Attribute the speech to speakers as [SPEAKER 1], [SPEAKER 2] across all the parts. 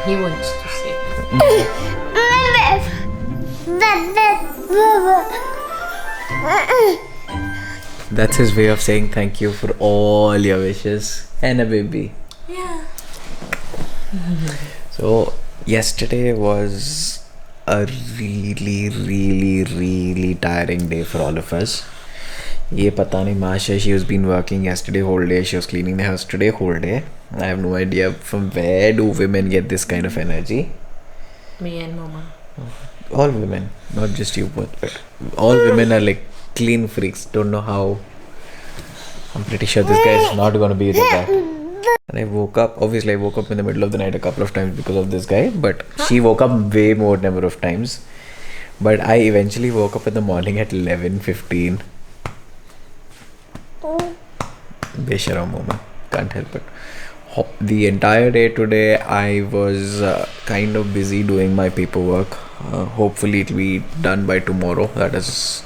[SPEAKER 1] He wants to say.
[SPEAKER 2] That's his way of saying thank you for all your wishes and a baby.
[SPEAKER 1] Yeah.
[SPEAKER 2] So yesterday was a really tiring day for all of us. Ye pata nahi Masha, she has been working yesterday whole day. She was cleaning the house today whole day. I have no idea from where do women get this kind of energy.
[SPEAKER 1] Me and Mama.
[SPEAKER 2] All women, not just you both, but all women are like clean freaks. Don't know how. I'm pretty sure this guy is not gonna be like that. And I woke up in the middle of the night a couple of times because of this guy, but she woke up way more number of times. But I eventually woke up in the morning at 11:15. Besharam moment, can't help it. The entire day today I was kind of busy doing my paperwork. Hopefully it'll be done by tomorrow, that is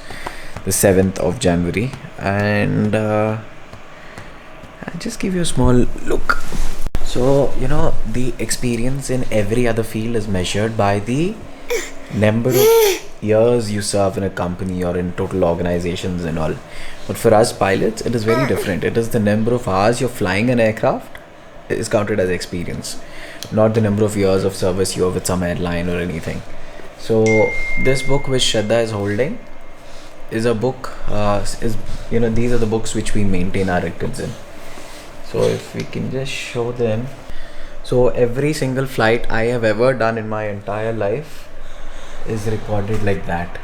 [SPEAKER 2] the 7th of January. And I'll just give you a small look. So, the experience in every other field is measured by the number of years you serve in a company or in total organizations and all. But for us pilots, it is very different. It is the number of hours you're flying an aircraft is counted as experience, not the number of years of service you have with some airline or anything. So this book which Shraddha is holding is a book, these are the books which we maintain our records in. So if we can just show them. So every single flight I have ever done in my entire life is recorded like that.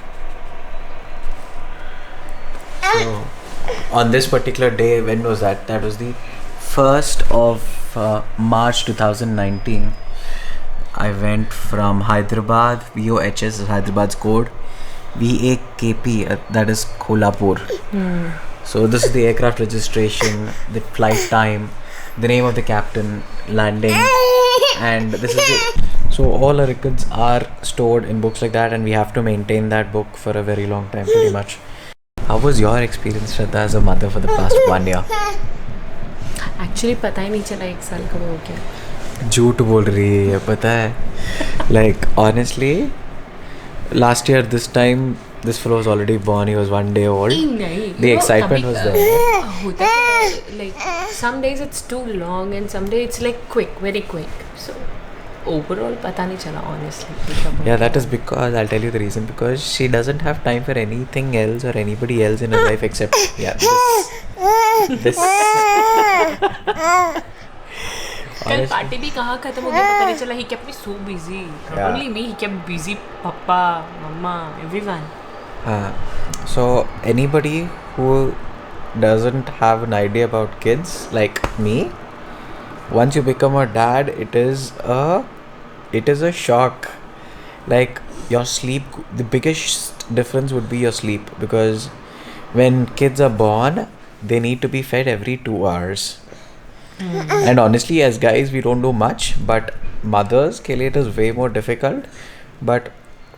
[SPEAKER 2] So on this particular day, when was that? That was the 1st of March 2019. I went from Hyderabad, VOHS is Hyderabad's code, VAKP, that is Kolhapur. So this is the aircraft registration, the flight time, the name of the captain, landing, and this is it. So all our records are stored in books like that, and we have to maintain that book for a very long time, pretty much. How was your experience, Shraddha, as a mother for the past 1 year?
[SPEAKER 1] Actually, पता ही नहीं चला 1 साल कब हो गया.
[SPEAKER 2] झूठ बोल रही है, पता है. Like honestly, last year this time this fellow was already born. He was 1 day old. The excitement was there.
[SPEAKER 1] Like some days it's too long and some days it's like quick, very quick. So overall, पता नहीं चला honestly.
[SPEAKER 2] Yeah, that is because I'll tell you the reason. Because she doesn't have time for anything else or anybody else in her life except this.
[SPEAKER 1] कल party भी कहाँ खत्म हो गया पता नहीं चला. He kept me so busy. Not only me, he kept busy. Papa, Mama, everyone.
[SPEAKER 2] So anybody who doesn't have an idea about kids like me, once you become a dad, it is a shock. Like your sleep, the biggest difference would be your sleep, because when kids are born, they need to be fed every 2 hours. And honestly, as guys, we don't do much, but mothers ke liye it is way more difficult. But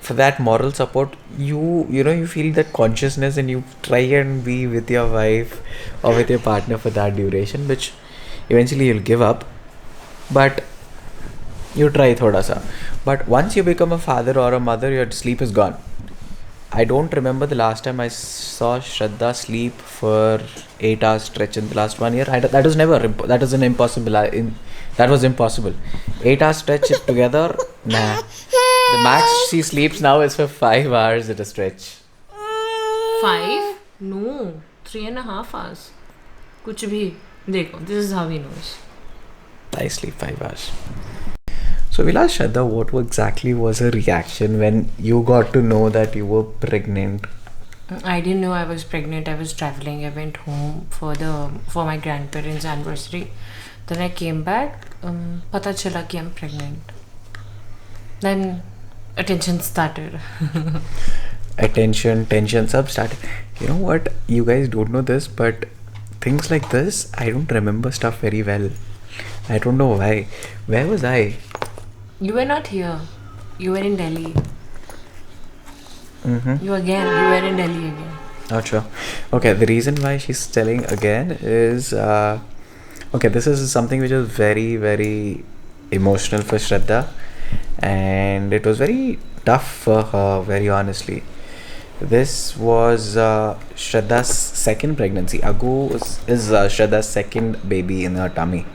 [SPEAKER 2] for that moral support, you feel that consciousness, and you try and be with your wife or with your partner for that duration, which eventually you'll give up, but you try thoda sa. But once you become a father or a mother, your sleep is gone. I don't remember the last time I saw Shraddha sleep for 8 hours stretch in the last 1 year. That was impossible. That was impossible. 8 hours stretch together, nah. The max she sleeps now is for 5 hours at a stretch.
[SPEAKER 1] 5? No, 3.5 hours. कुछ भी देखो. This is how he knows.
[SPEAKER 2] I sleep 5 hours. So we'll ask Shraddha what exactly was her reaction when you got to know that you were pregnant.
[SPEAKER 1] I didn't know I was pregnant. I was traveling. I went home for my grandparents' anniversary. Then I came back. पता चला कि I'm pregnant. Then attention started.
[SPEAKER 2] Tension sub started. You know what? You guys don't know this, but things like this, I don't remember stuff very well. I don't know why. Where was I?
[SPEAKER 1] You were not here. You were in Delhi.
[SPEAKER 2] Mm-hmm.
[SPEAKER 1] You were in Delhi again.
[SPEAKER 2] Not sure. Okay, the reason why she's telling again is... okay, this is something which is very, very emotional for Shraddha, and it was very tough for her, very honestly. This was Shraddha's second pregnancy. Agu is Shraddha's second baby in her tummy,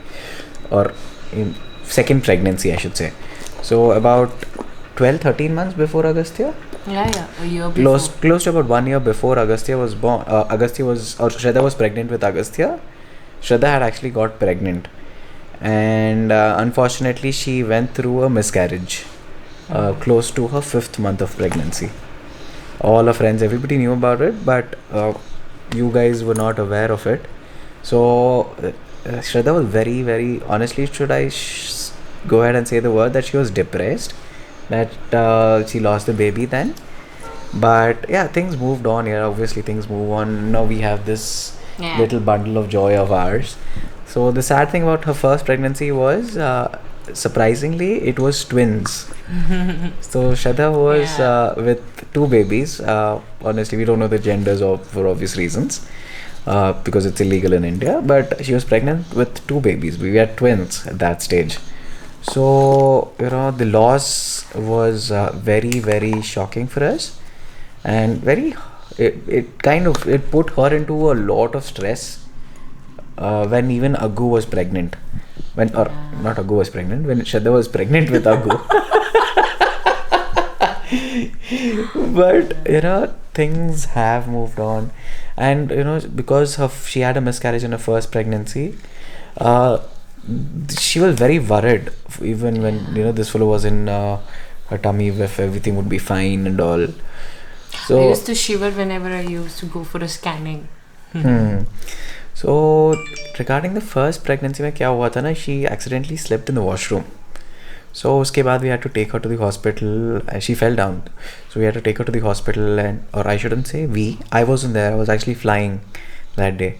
[SPEAKER 2] or in second pregnancy, I should say. So about 12, 13 months before Agastya,
[SPEAKER 1] Yeah, a year
[SPEAKER 2] close
[SPEAKER 1] before.
[SPEAKER 2] close to about 1 year before Agastya was born. Shraddha was pregnant with Agastya. Shraddha had actually got pregnant, and unfortunately she went through a miscarriage close to her 5th month of pregnancy. All her friends, everybody knew about it, but you guys were not aware of it. So Shraddha was very, very honestly, should I go ahead and say the word that she was depressed that she lost the baby then? But yeah, things moved on. Yeah, obviously things move on. Now we have this
[SPEAKER 1] Yeah.
[SPEAKER 2] little bundle of joy of ours. So the sad thing about her first pregnancy was, surprisingly, it was twins. So Shraddha was
[SPEAKER 1] Yeah.
[SPEAKER 2] with two babies. Honestly, we don't know the genders for obvious reasons, because it's illegal in India. But she was pregnant with two babies. We had twins at that stage. So the loss was very, very shocking for us, and it put her into a lot of stress when even Agu was pregnant. Or not Agu was pregnant, when Shraddha was pregnant with Agu. But things have moved on, and because she had a miscarriage in her first pregnancy, uh, she was very worried, even when this fellow was in her tummy, if everything would be fine and all.
[SPEAKER 1] I
[SPEAKER 2] So
[SPEAKER 1] used to shiver whenever I used to go for a scanning.
[SPEAKER 2] So regarding the first pregnancy में क्या हुआ था ना, she accidentally slept in the washroom. So उसके बाद we had to take her to the hospital. She fell down, so we had to take her to the hospital, or I shouldn't say we. I wasn't there. I was actually flying that day.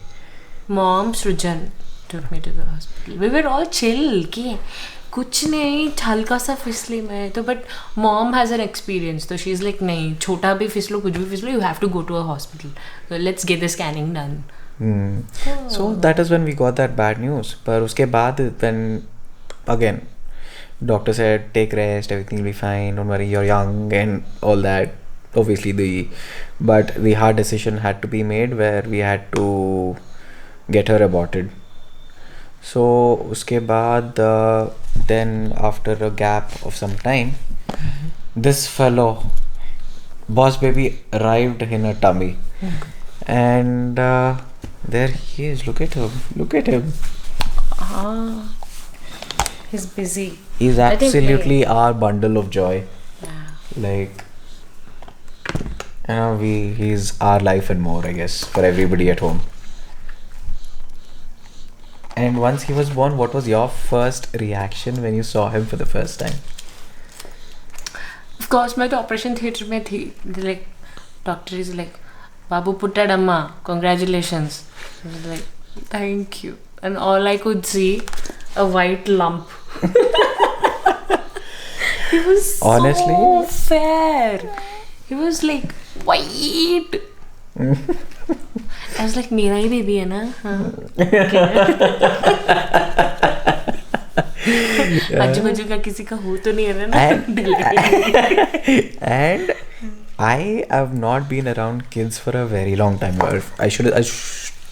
[SPEAKER 1] Mom Srujan took me to the hospital. We were all chill कि कुछ नहीं, हल्का सा फिसली में तो, but mom has an experience, तो she's like नहीं, छोटा भी फिसलो कुछ भी फिसलो, you have to go to a hospital, so let's get the scanning done.
[SPEAKER 2] So that is when we got that bad news. पर उसके बाद when again doctor said take rest, everything will be fine, don't worry, you're young and all that. Obviously but the hard decision had to be made where we had to get her aborted. So उसके बाद then after a gap of some time, this fellow boss baby arrived in her tummy, and there he is. Look at him.
[SPEAKER 1] He's busy.
[SPEAKER 2] He's
[SPEAKER 1] I think
[SPEAKER 2] absolutely our bundle of joy.
[SPEAKER 1] Yeah.
[SPEAKER 2] Like he's our life and more, I guess, for everybody at home. And once he was born, what was your first reaction when you saw him for the first time?
[SPEAKER 1] Of course, मैं तो operation theatre में थी. Like doctor is like, Babu putted amma, congratulations. I was like, thank you. And all I could see, a white lump. He was
[SPEAKER 2] Honestly?
[SPEAKER 1] so fair. He was like white. I was like, मेरा ही baby है ना? आजू बाजू का किसी का हो तो नहीं है ना?
[SPEAKER 2] And I have not been around kids for a very long time.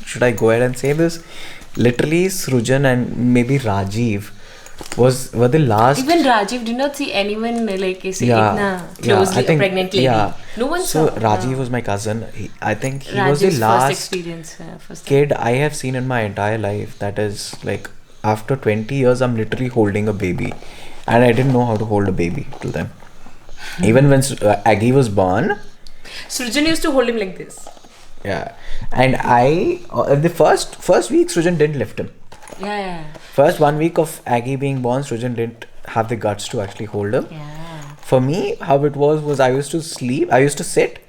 [SPEAKER 2] Should I go ahead and say this? Literally, Srujan and maybe Rajiv were the last.
[SPEAKER 1] Even Rajiv did not see anyone like itna
[SPEAKER 2] I
[SPEAKER 1] closely
[SPEAKER 2] think,
[SPEAKER 1] a pregnant lady.
[SPEAKER 2] yeah.
[SPEAKER 1] No one
[SPEAKER 2] So
[SPEAKER 1] saw.
[SPEAKER 2] Rajiv was my cousin. I think he was
[SPEAKER 1] Rajiv's
[SPEAKER 2] the last
[SPEAKER 1] first experience. First
[SPEAKER 2] kid I have seen in my entire life. That is like after 20 years, I'm literally holding a baby, and I didn't know how to hold a baby till then. Even when Aggie was born.
[SPEAKER 1] Srujan used to hold him like this.
[SPEAKER 2] Yeah, and the first week Srujan didn't lift him.
[SPEAKER 1] Yeah.
[SPEAKER 2] First 1 week of Aggie being born, Srujan didn't have the guts to actually hold him.
[SPEAKER 1] Yeah.
[SPEAKER 2] For me, how it was I used to sleep, I used to sit,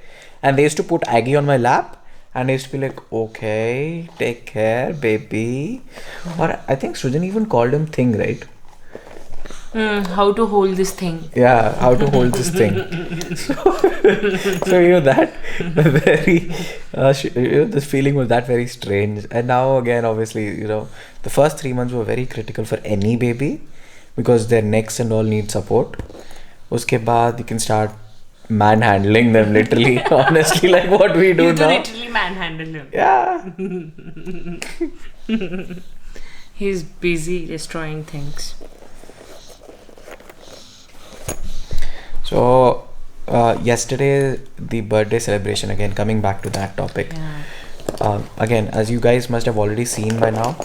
[SPEAKER 2] and they used to put Aggie on my lap, and I used to be like, okay, take care, baby. Or I think Srujan even called him Thing, right?
[SPEAKER 1] How to hold this thing.
[SPEAKER 2] Yeah, how to hold this thing. So that very this feeling was that very strange. And now again, obviously, the first 3 months were very critical for any baby, because their necks and all need support. Uske baad you can start manhandling them literally. Honestly, like what we do
[SPEAKER 1] You
[SPEAKER 2] now.
[SPEAKER 1] literally manhandle him.
[SPEAKER 2] Yeah.
[SPEAKER 1] He's busy destroying things.
[SPEAKER 2] So yesterday the birthday celebration, again coming back to that topic.
[SPEAKER 1] Yeah.
[SPEAKER 2] Again, as you guys must have already seen by now,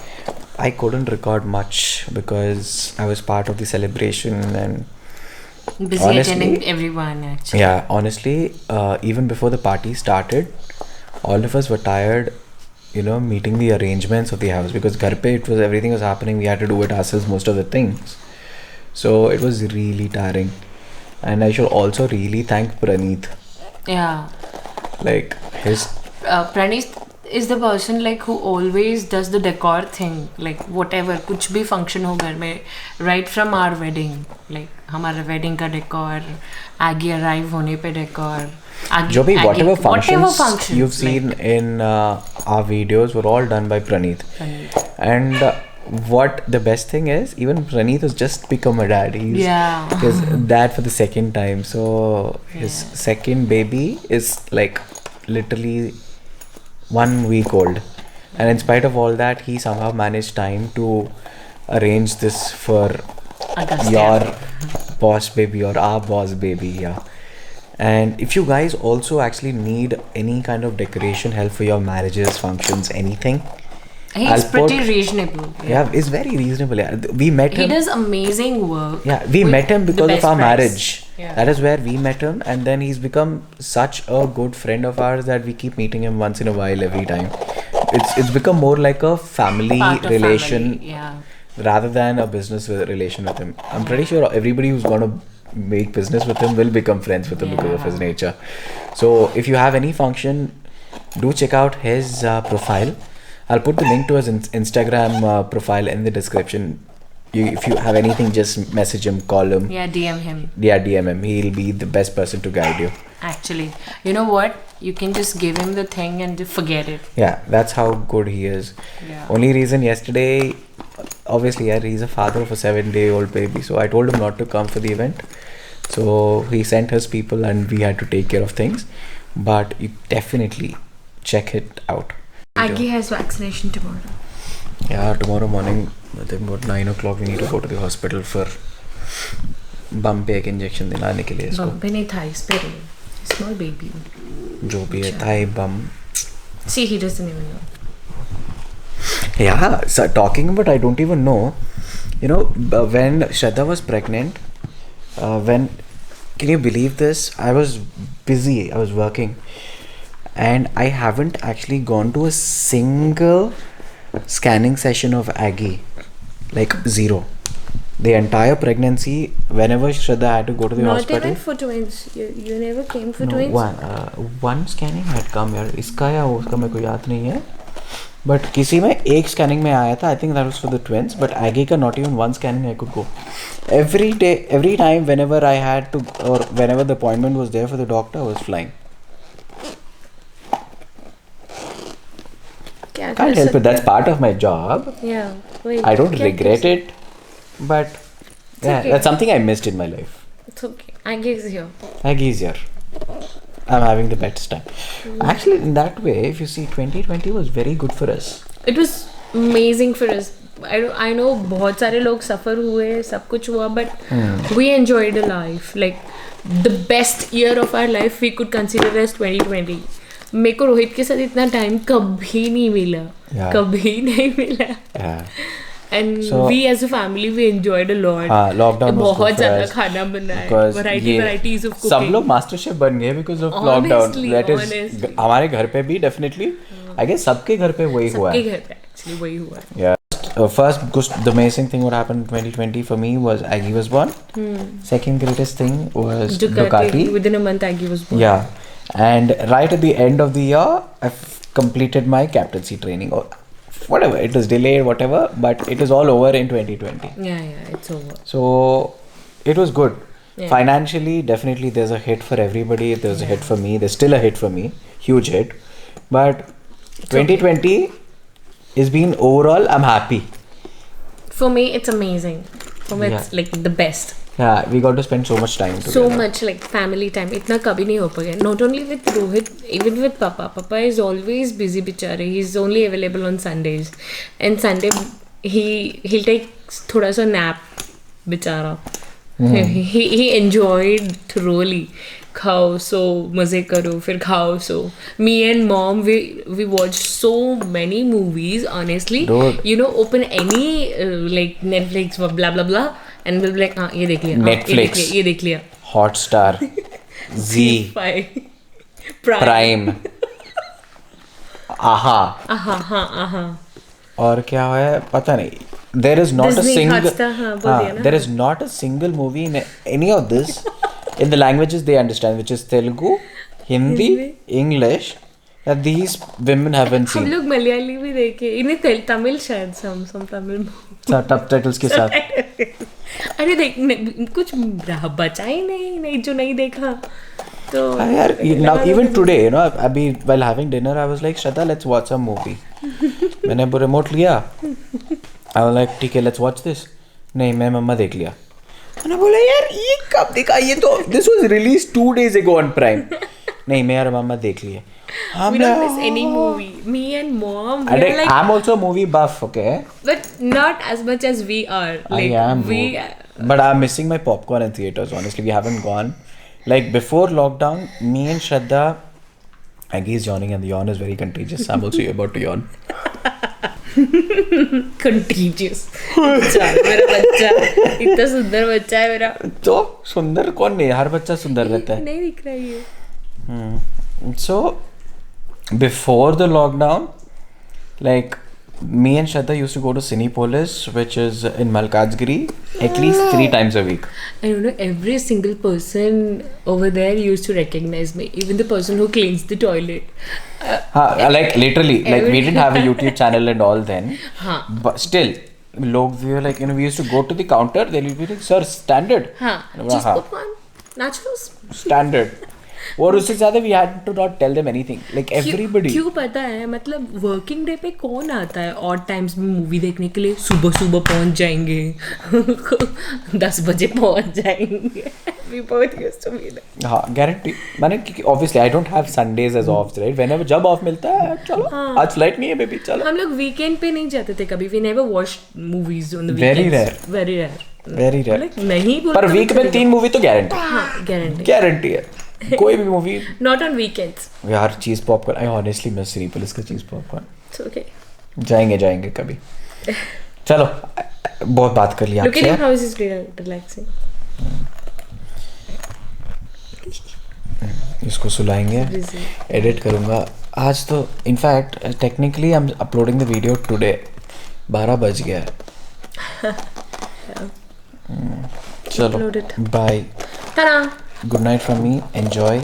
[SPEAKER 2] I couldn't record much because I was part of the celebration and
[SPEAKER 1] Busy
[SPEAKER 2] honestly,
[SPEAKER 1] attending everyone actually.
[SPEAKER 2] yeah, honestly, even before the party started, all of us were tired, meeting the arrangements of the house, because ghar pe everything was happening. We had to do it ourselves, most of the things. So it was really tiring. And I should also really thank Praneeth.
[SPEAKER 1] Yeah.
[SPEAKER 2] Like his
[SPEAKER 1] Praneeth is the person like who always does the decor thing, like whatever कुछ भी function हो घर में, right from our wedding, like हमारा wedding का decor, Aggie arrive होने पे decor,
[SPEAKER 2] जो भी whatever functions
[SPEAKER 1] functions
[SPEAKER 2] you've seen in our videos were all done by Praneeth. And what the best thing is, even Praneeth has just become a dad. He's dad for the second time. So his second baby is like literally 1 week old, and in spite of all that, he somehow managed time to arrange this for
[SPEAKER 1] AGASTYA.
[SPEAKER 2] your boss baby or our boss baby. Yeah. And if you guys also actually need any kind of decoration help for your marriages, functions, anything,
[SPEAKER 1] he's pretty reasonable.
[SPEAKER 2] Yeah, it's very reasonable. Yeah. We met him.
[SPEAKER 1] He does amazing work.
[SPEAKER 2] Yeah, we met him because of our marriage.
[SPEAKER 1] Yeah.
[SPEAKER 2] That is where we met him, and then he's become such a good friend of ours that we keep meeting him once in a while every time. It's become more like a family relation, rather than a business relation with him. I'm pretty sure everybody who's going to make business with him will become friends with him because of his nature. So if you have any function, do check out his profile. I'll put the link to his Instagram profile in the description. If you have anything, just message him, call him.
[SPEAKER 1] Yeah, DM him.
[SPEAKER 2] Yeah, DM him. He'll be the best person to guide you.
[SPEAKER 1] Actually, you know what? You can just give him the thing and forget it.
[SPEAKER 2] Yeah, that's how good he is.
[SPEAKER 1] Yeah.
[SPEAKER 2] Only reason yesterday, obviously, he's a father of a 7-day-old baby. So I told him not to come for the event. So he sent his people and we had to take care of things. But you definitely check it out.
[SPEAKER 1] Aggie has vaccination tomorrow.
[SPEAKER 2] Yeah, tomorrow morning, I think about 9 o'clock, we need to go to the hospital for bum पे एक injection दिलाने के लिए इसको.
[SPEAKER 1] Bum पे नहीं था, इस पे रही. Small baby.
[SPEAKER 2] जो भी है thigh bum.
[SPEAKER 1] See, he doesn't even know.
[SPEAKER 2] Yeah, so talking about I don't even know. When Shraddha was pregnant, can you believe this? I was busy, I was working, and I haven't actually gone to a single scanning session of Aggie, like zero. The entire pregnancy, whenever Shraddha had to go to the hospital.
[SPEAKER 1] Not even for twins. You never came for
[SPEAKER 2] No,
[SPEAKER 1] twins?
[SPEAKER 2] one scanning had come here. इसका या उसका मेरे को याद नहीं है. But किसी में एक scanning में आया था. I think that was for the twins. But Aggie का not even one scanning I could go. Every day, every time, whenever I had to, or whenever the appointment was there for the doctor, I was flying. Can't help it. That's part of my job.
[SPEAKER 1] Yeah. Wait,
[SPEAKER 2] I don't regret it. But yeah,
[SPEAKER 1] okay.
[SPEAKER 2] That's something I missed in my life.
[SPEAKER 1] It's okay. Aggie's here.
[SPEAKER 2] Aggie's here. I'm having the best time. Actually, in that way, if you see, 2020 was very good for us.
[SPEAKER 1] It was amazing for us. I know बहुत सारे लोग suffer हुए, सब कुछ हुआ, but we enjoyed a life. Like the best year of our life we could consider as 2020. मेरे को रोहित के साथ इतना टाइम कभी नहीं मिला. कभी नहीं मिला. And so, we as a family we enjoyed a lot.
[SPEAKER 2] Lockdown was
[SPEAKER 1] बहुत ज़्यादा खाना बनाया. Varieties of cooking.
[SPEAKER 2] सब लोग मास्टर शेफ बन गए because of lockdown. That is हमारे घर पे भी definitely. I guess सबके घर पे वही हुआ है.
[SPEAKER 1] सबके घर पे actually वही हुआ है.
[SPEAKER 2] Yeah. First, the amazing thing what happened in 2020 for me was Aggie was born. Second greatest thing was Ducati.
[SPEAKER 1] Within a month Aggie was born.
[SPEAKER 2] Yeah. And right at the end of the year, I've completed my captaincy training. Or whatever, it was delayed, whatever, but it is all over in 2020.
[SPEAKER 1] Yeah, it's over.
[SPEAKER 2] So it was good. Yeah. Financially, definitely there's a hit for everybody. There's a hit for me. There's still a hit for me. Huge hit. But 2020 is been overall, I'm happy.
[SPEAKER 1] For me, it's amazing. For me, it's like the best.
[SPEAKER 2] Yeah, we got to spend so much time together.
[SPEAKER 1] So much like family time. इतना कभी नहीं हो पाएगा. Not only with Rohit, even with Papa. Papa is always busy बिचारे. He's only available on Sundays. And Sunday he'll take थोड़ा सा nap बिचारा. He enjoyed thoroughly. खाओ सो मजे करो फिर खाओ सो. Me and mom we watched so many movies honestly.
[SPEAKER 2] Dude.
[SPEAKER 1] You know, open any like Netflix blah blah blah and we'll be like हाँ ये देख लिया.
[SPEAKER 2] Netflix.
[SPEAKER 1] ये देख लिया.
[SPEAKER 2] Hotstar. Z. Prime. आहा. और क्या है पता नहीं. There is not
[SPEAKER 1] Disney,
[SPEAKER 2] a single.
[SPEAKER 1] Hotstar, हाँ, बोल दिया ना.
[SPEAKER 2] There is not a single movie in any of this in the languages they understand, which is Telugu, Hindi, English, that these women haven't
[SPEAKER 1] हम
[SPEAKER 2] seen.
[SPEAKER 1] लोग मलयाली भी देखे. इन्हें तमिल शायद some तमिल.
[SPEAKER 2] Subtitles के साथ.
[SPEAKER 1] अरे देख कुछ बचा ही नहीं जो नहीं देखा. तो
[SPEAKER 2] यार now even today you know अभी while having dinner I was like Shraddha let's watch a movie. मैंने वो remote लिया. I was like ठीक है let's watch this. नहीं मैं मम्मा देख लिया. मैंने बोला यार ये कब देखा ये तो this was released 2 days ago on Prime. नहीं मैं और मम्मा देख लिए.
[SPEAKER 1] We don't miss any movie. Me and mom, we are like.
[SPEAKER 2] I'm also a movie buff, okay?
[SPEAKER 1] But not as much as we are. Like,
[SPEAKER 2] I am. But I'm missing my popcorn in theaters. Honestly, we haven't gone. Like before lockdown, me and Shraddha, Aggie is yawning, and the yawn is very contagious. I'm also about to yawn.
[SPEAKER 1] Contagious. मेरा बच्चा इतना सुंदर बच्चा है मेरा.
[SPEAKER 2] तो सुंदर कौन नहीं हर बच्चा सुंदर रहता है.
[SPEAKER 1] नहीं दिख रहा ये.
[SPEAKER 2] So before the lockdown, like me and Shraddha used to go to Cinepolis, which is in Malkajgiri, at least 3 times a week.
[SPEAKER 1] I don't know, every single person over there used to recognize me, even the person who cleans the toilet.
[SPEAKER 2] Like literally, like we didn't have a YouTube channel and all then. But still, we were like, you know, we used to go to the counter, they'll be like, sir, standard.
[SPEAKER 1] Cheese popcorn, nachos.
[SPEAKER 2] Standard. और उससे ज़्यादा we had to not tell them anything. Like everybody.
[SPEAKER 1] क्यों पता है मतलब working day पे कौन आता है ऑड टाइम्स में मूवी देखने के लिए. सुबह पहुंच जाएंगे 10 बजे पहुंच जाएंगे. We both used to be there.
[SPEAKER 2] हाँ गारंटी. मैंने obviously I don't have Sundays as off, right? Whenever जब ऑफ मिलता है चलो आज फ्लाइट नहीं है बेबी चलो. हम
[SPEAKER 1] लोग वीकेंड पे नहीं जाते थे कभी. We never watched movies on the weekends. Very rare. Like नहीं बोलते.
[SPEAKER 2] पर वीक में 3 मूवी तो गारंटी.
[SPEAKER 1] हाँ
[SPEAKER 2] गारंटी है. कोई भी मूवी.
[SPEAKER 1] Not on weekends.
[SPEAKER 2] यार चीज popcorn. I honestly miss Cinepolis का चीज पॉपकॉर्न.
[SPEAKER 1] It's okay.
[SPEAKER 2] जाएंगे कभी. चलो बहुत बात कर लिया आपसे.
[SPEAKER 1] Look at how is relaxing.
[SPEAKER 2] इसको सुलाएंगे. एडिट करूँगा आज तो. In fact technically I am uploading the video today. 12 बज गया है. चलो bye. Good night from me. Enjoy.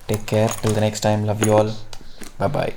[SPEAKER 2] Take care. Till the next time. Love you all. Bye bye.